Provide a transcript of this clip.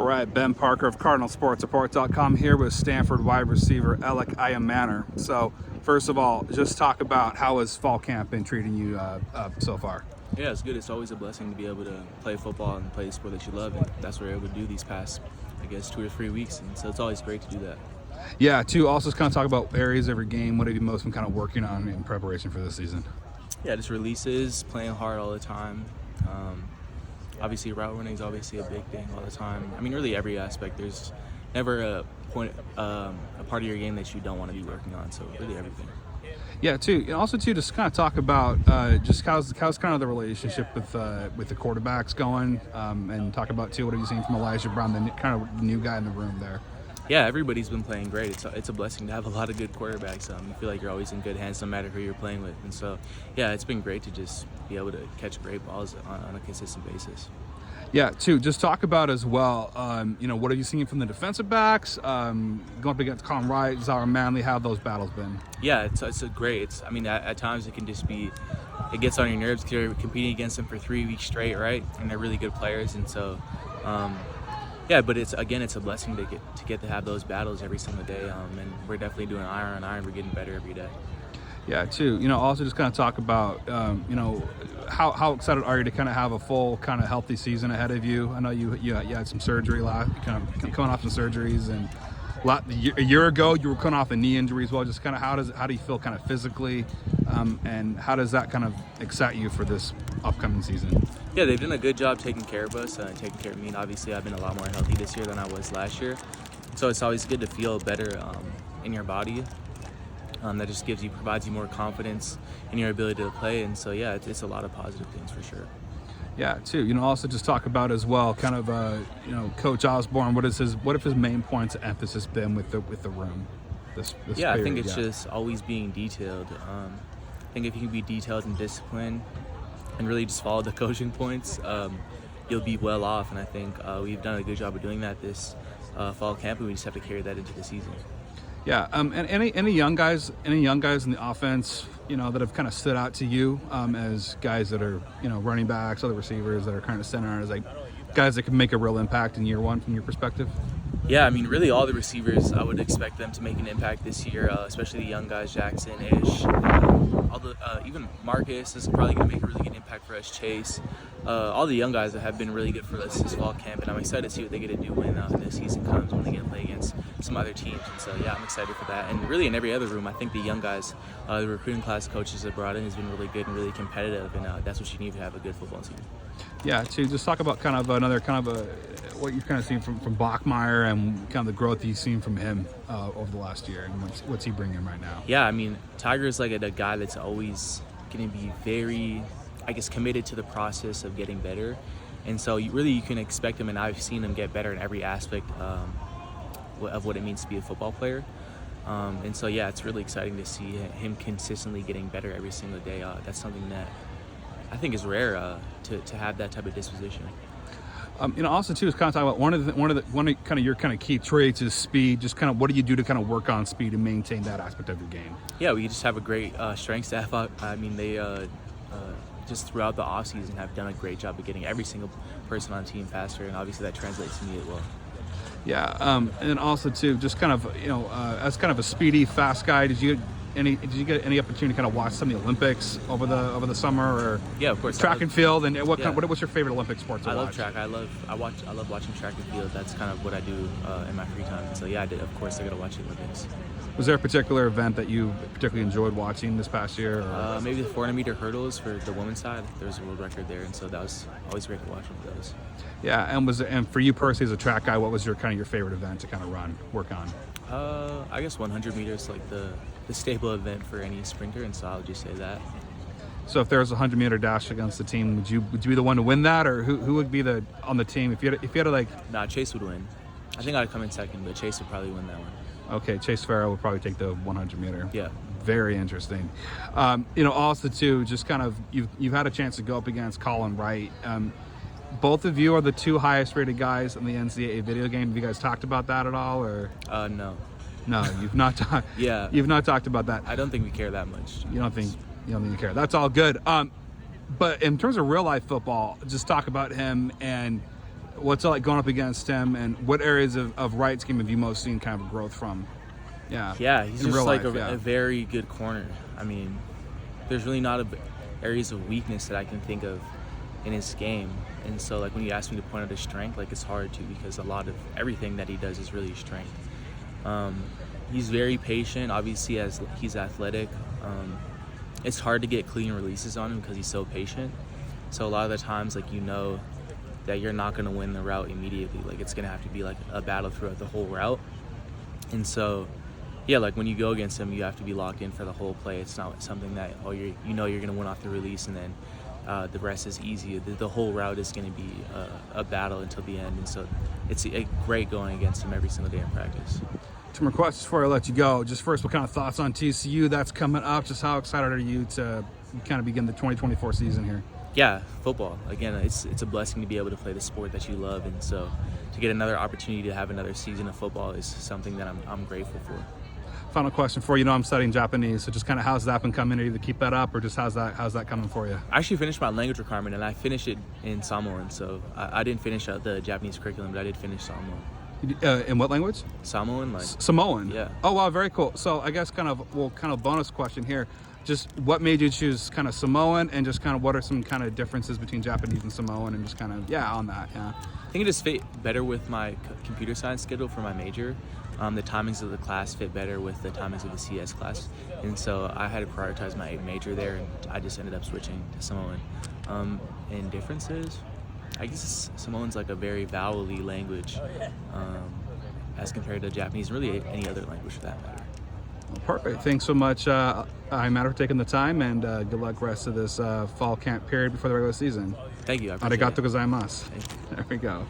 right, Ben Parker of CardinalSportsReport.com here with Stanford wide receiver Elic Ayomanor. So, first of all, just talk about how has fall camp been treating you so far? Yeah, it's good. It's always a blessing to be able to play football and play the sport that you love, and that's what we're able to do these past, 2 or 3 weeks, and so it's always great to do that. Yeah, too, also just kind of talk about areas of every game. What have you most been kind of working on in preparation for this season? Yeah, just releases, playing hard all the time. Obviously, route running is obviously a big thing all the time. I mean, really every aspect. There's never a part of your game that you don't want to be working on, so really everything. Yeah, too. And also, too, just kind of talk about just how's kind of the relationship with the quarterbacks going, and talk about, too, what have you seen from Elijah Brown, the kind of new guy in the room there? Yeah, everybody's been playing great. It's a blessing to have a lot of good quarterbacks. You feel like you're always in good hands no matter who you're playing with. And so, yeah, it's been great to just be able to catch great balls on a consistent basis. Yeah, too. Just talk about as well, what have you seen from the defensive backs? Going up against Colin Wright, Zara Manley, how have those battles been? Yeah, it's a great. At times it can just be, it gets on your nerves because you're competing against them for 3 weeks straight, right? And they're really good players. And so, yeah, but it's a blessing to get to have those battles every single day, and we're definitely doing iron on iron. We're getting better every day. Yeah, too. Also just kind of talk about, how excited are you to kind of have a full kind of healthy season ahead of you? I know you had some surgery coming off some surgeries, and a year ago you were coming off a knee injury as well. Just kind of how do you feel kind of physically, and how does that kind of excite you for this upcoming season? Yeah, they've done a good job taking care of us, taking care of me. And obviously, I've been a lot more healthy this year than I was last year. So it's always good to feel better in your body. That just provides you more confidence in your ability to play. And so, yeah, it's a lot of positive things for sure. Yeah, too. Also just talk about as well, kind of, Coach Osborne. What have his main points of emphasis been with the room? This yeah, period? I think it's just always being detailed. I think if you can be detailed and disciplined and really just follow the coaching points, you'll be well off. And I think we've done a good job of doing that this fall camp, and we just have to carry that into the season. Yeah, and any young guys in the offense, that have kind of stood out to you as guys that are, running backs, other receivers that are kind of center, as like guys that can make a real impact in year one from your perspective? Yeah, really all the receivers, I would expect them to make an impact this year, especially the young guys, Jackson, Ish, even Marcus is probably going to make a really good impact for us, Chase. All the young guys that have been really good for us this fall camp, and I'm excited to see what they get to do when the season comes, when they get to play against some other teams. And so, yeah, I'm excited for that. And really in every other room, I think the young guys, the recruiting class coaches that brought in has been really good and really competitive, and that's what you need to have a good football team. Yeah, to just talk about kind of another kind of what you've kind of seen from Bachmeier and kind of the growth you've seen from him over the last year, and what's he bringing right now? Yeah, Tiger is like a guy that's always going to be very, committed to the process of getting better. And so you can expect him, and I've seen him get better in every aspect of what it means to be a football player. And so, yeah, it's really exciting to see him consistently getting better every single day. That's something that I think is rare to have that type of disposition. Also too is kind of talking about one of kind of your kind of key traits is speed. Just kind of what do you do to kind of work on speed and maintain that aspect of your game? Yeah, we just have a great strength staff. They just throughout the offseason have done a great job of getting every single person on the team faster, and obviously that translates to me as well. Yeah, and then also too, just kind of as kind of a speedy, fast guy, did you get any opportunity to kind of watch some of the Olympics over the summer, or yeah, of course, track and field, and what's your favorite Olympic sport to watch? I love track. I love watching track and field. That's kind of what I do in my free time. So yeah, I got to watch the Olympics. Was there a particular event that you particularly enjoyed watching this past year? Maybe the 400-meter hurdles for the women's side. There was a world record there, and so that was always great to watch one of those. Yeah, and for you personally as a track guy, what was your favorite event to kind of work on? 100 meters, like the staple event for any sprinter, and so I'll just say that. So if there was a 100-meter dash against the team, would you be the one to win that, or who would be on the team if you had to like? Nah, Chase would win. I think I'd come in second, but Chase would probably win that one. Okay, Chase Farrell would probably take the 100-meter. Yeah. Very interesting. Also too, just kind of you've had a chance to go up against Colin Wright. Both of you are the two highest rated guys in the NCAA video game. Have you guys talked about that at all, or? No. No, you've not. Yeah. You've not talked about that. I don't think we care that much. You don't think you care. That's all good. But in terms of real life football, just talk about him and What's it like going up against him, and what areas of Wright's game have you most seen kind of growth from? Yeah, he's in just real like life, a very good corner. I mean, there's really not areas of weakness that I can think of in his game. And so, like, when you ask me to point out his strength, like, it's hard to, because a lot of everything that he does is really his strength. He's very patient, obviously, as he's athletic. It's hard to get clean releases on him because he's so patient. So a lot of the times, like, you know that you're not going to win the route immediately. Like, it's going to have to be like a battle throughout the whole route. And so, yeah, like, when you go against him, you have to be locked in for the whole play. It's not something that, you're going to win off the release and then the rest is easy. The whole route is going to be a battle until the end. And so it's great going against him every single day in practice. Two more questions before I let you go. Just first, what kind of thoughts on TCU that's coming up? Just how excited are you to kind of begin the 2024 season here? Yeah, football. Again, it's a blessing to be able to play the sport that you love, and so to get another opportunity to have another season of football is something that I'm grateful for. Final question for you. I'm studying Japanese, so just kind of how's that been coming? Are you to keep that up, or just how's that coming for you? I actually finished my language requirement, and I finished it in Samoan. So I didn't finish the Japanese curriculum, but I did finish Samoan. In what language? Samoan, like Samoan. Yeah. Oh wow, very cool. So I guess kind of bonus question here. Just what made you choose kind of Samoan, and just kind of what are some kind of differences between Japanese and Samoan, and just kind of on that. Yeah. I think it just fit better with my computer science schedule for my major. The timings of the class fit better with the timings of the CS class, and so I had to prioritize my major there, and I just ended up switching to Samoan. And differences, I guess Samoan's like a very vowel-y language as compared to Japanese, and really any other language for that matter. Well, perfect. Thanks so much, Ayomanor, for taking the time, and good luck rest of this fall camp period before the regular season. Thank you. I appreciate it. Arigato gozaimasu. Thank you. There we go.